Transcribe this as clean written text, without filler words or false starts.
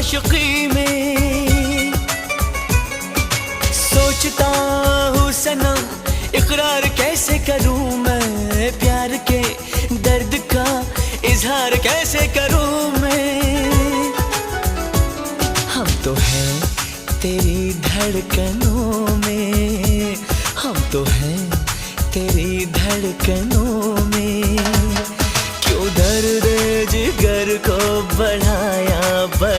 आशिकी में। सोचता हूँ सनम इकरार कैसे करूँ मैं, प्यार के दर्द का इजहार कैसे करूँ मैं। हम तो हैं तेरी धड़कनों में, हम तो हैं तेरी धड़कनों